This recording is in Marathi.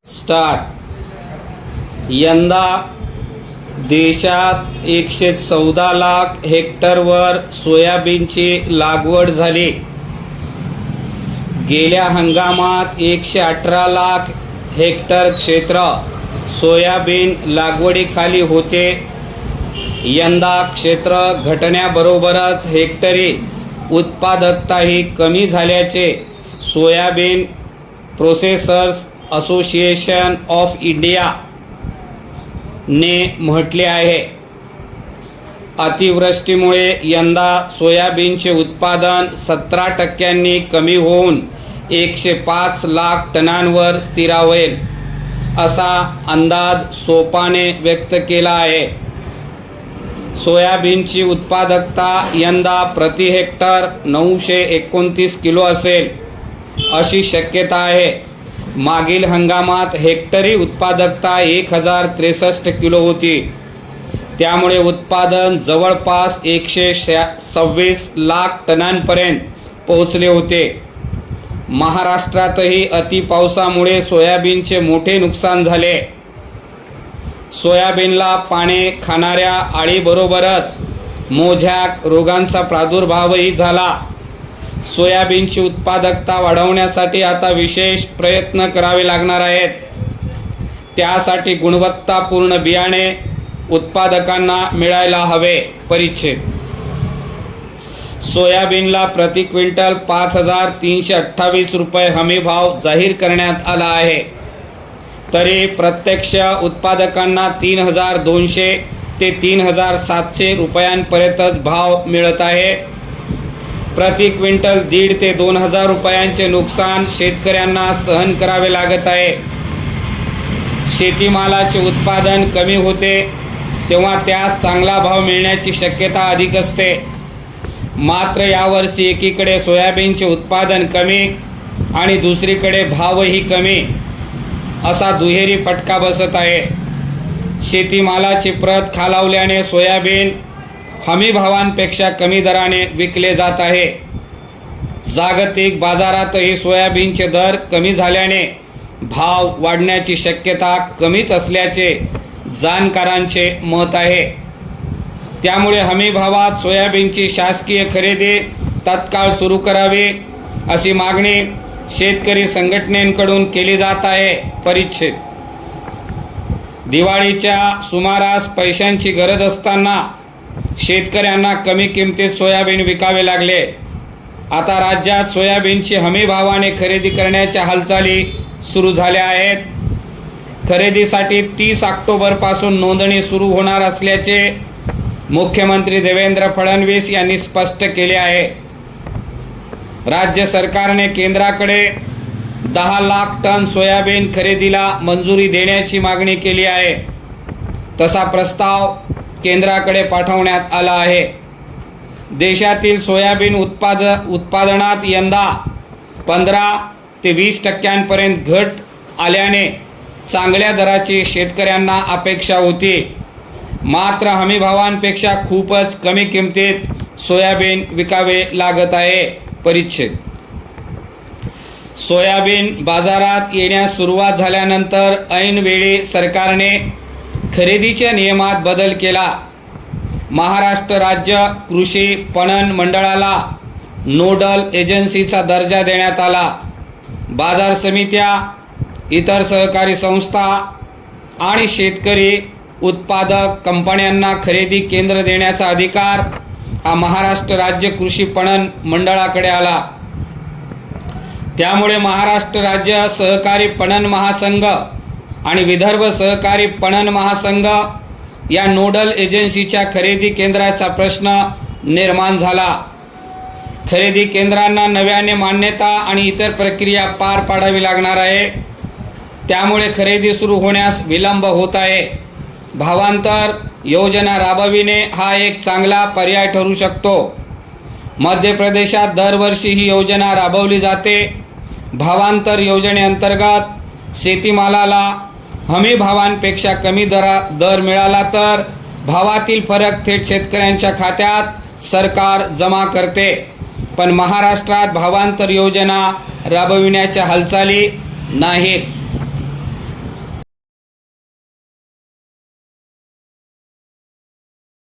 स्टार्ट। यंदा देशात 114 लाख हेक्टरवर सोयाबीनची लागवड झाली। गेल्या हंगामात 118 लाख हेक्टर क्षेत्र सोयाबीन लागवडीखाली होते। यंदा क्षेत्र घटण्याबरोबरच हेक्टरी उत्पादकताही कमी झाल्याचे soybean processors association of India ने म्हटले आहे। अतिवृष्टीमुळे यंदा सोयाबीनचे उत्पादन 17% कमी होऊन 105 लाख टनांवर स्थिरावेल असा अंदाज सोपाने व्यक्त केला आहे। सोयाबीनची उत्पादकता यंदा प्रति हेक्टर 929 किलो असेल अशी शक्यता आहे। मागील हंगामात हेक्टरी उत्पादकता 1063 किलो होती। त्यामुळे उत्पादन जवळपास 126 लाख टनांपर्यंत पोहोचले होते। महाराष्ट्रातही अतिपावसामुळे सोयाबीनचे मोठे नुकसान झाले। सोयाबीनला पाने खाणाऱ्या अळीबरोबरच मोझॅक रोगांचा प्रादुर्भावही झाला। सोयाबीनची उत्पादकता वाढवण्यासाठी आता विशेष प्रयत्न करावे लागणार आहेत। त्यासाठी गुणवत्तापूर्ण बियाणे उत्पादकांना मिळायला हवे। परिच्छेद सोयाबीनला प्रति क्विंटल 5328 रुपये हमी भाव जाहीर करण्यात आला आहे। तरी प्रत्यक्ष उत्पादकांना 3200 ते 3700 रुपयांपर्यंतच भाव मिळत आहे। प्रति क्विंटल 1,500 ते 2,000 रुपयांचे नुकसान शेतकऱ्यांना सहन करावे लागत आहे। शेतीमालाचे उत्पादन कमी होते तेव्हा त्यास चांगला भाव मिळण्याची शक्यता अधिक असते। मात्र यावर्षी एकीकडे सोयाबीनचे उत्पादन कमी आणि दुसरीकडे भावही कमी असा दुहेरी फटका बसत आहे। शेतीमालाची प्रत खालावल्याने सोयाबीन हमी भावांपेक्षा कमी दराने विकले जात आहे। जागतिक बाजारातही सोयाबीनचे दर कमी झाल्याने भाव वाढण्याची शक्यता कमीच असल्याचे जाणकारांचे मत आहे। त्यामुळे हमी भावात सोयाबीनची शासकीय खरेदी तत्काळ सुरू करावी अशी मागणी शेतकरी संघटनेकडून केली जात आहे। परिच्छेद दिवाळीच्या सुमारास पैशांची गरज असताना शेतकऱ्यांना कमी किमतीत सोयाबीन विकावे लागले। आता राज्यात सोयाबीनची हमी भावाने खरेदी करण्याच्या हालचाली सुरू झाल्या आहेत। खरेदीसाठी 30 ऑक्टोबरपासून नोंदणी सुरू होणार असल्याचे मुख्यमंत्री देवेंद्र फडणवीस यांनी स्पष्ट केले आहे। राज्य सरकारने केंद्राकडे 10 लाख टन सोयाबीन खरेदीला मंजुरी देण्याची मागणी केली आहे। तसा प्रस्ताव केंद्राकडे पाठवण्यात आला आहे। देशातील सोयाबीन उत्पादनात यंदा 15 ते 20% घट आल्याने चांगल्या दराची शेतकऱ्यांना अपेक्षा होती। मात्र हमी भावांपेक्षा खूपच कमी किमतीत सोयाबीन विकावे लागत आहे। परिच्छेद सोयाबीन बाजारात येण्यास सुरुवात झाल्यानंतर ऐनवेळी सरकारने खरेदीच्या नियमात बदल केला। महाराष्ट्र राज्य कृषी पणन मंडळाला नोडल एजन्सीचा दर्जा देण्यात आला। बाजार समित्या, इतर सहकारी संस्था आणि शेतकरी उत्पादक कंपन्यांना खरेदी केंद्र देण्याचा अधिकार हा महाराष्ट्र राज्य कृषी पणन मंडळाकडे आला। त्यामुळे महाराष्ट्र राज्य सहकारी पणन महासंघ आणि विदर्भ सहकारी पणन महासंघ या नोडल एजन्सीच्या खरेदी केंद्राचा प्रश्न निर्माण झाला। खरेदी केंद्रांना नव्याने मान्यता आणि इतर प्रक्रिया पार पाडावी लागणार आहे। त्यामुळे खरेदी सुरू होण्यास विलंब होत आहे। भावांतर योजना राबविणे हा एक चांगला पर्याय ठरू शकतो। मध्य प्रदेशात दरवर्षी ही योजना राबवली जाते। भावांतर योजनेअंतर्गत शेतीमालाला हमी भावांपेक्षा कमी दर मिळाला तर भावातील फरक थेट शेतकऱ्यांच्या खात्यात सरकार जमा करते। पण महाराष्ट्रात भावांतर योजना राबविण्याच्या हालचाली नाहीत।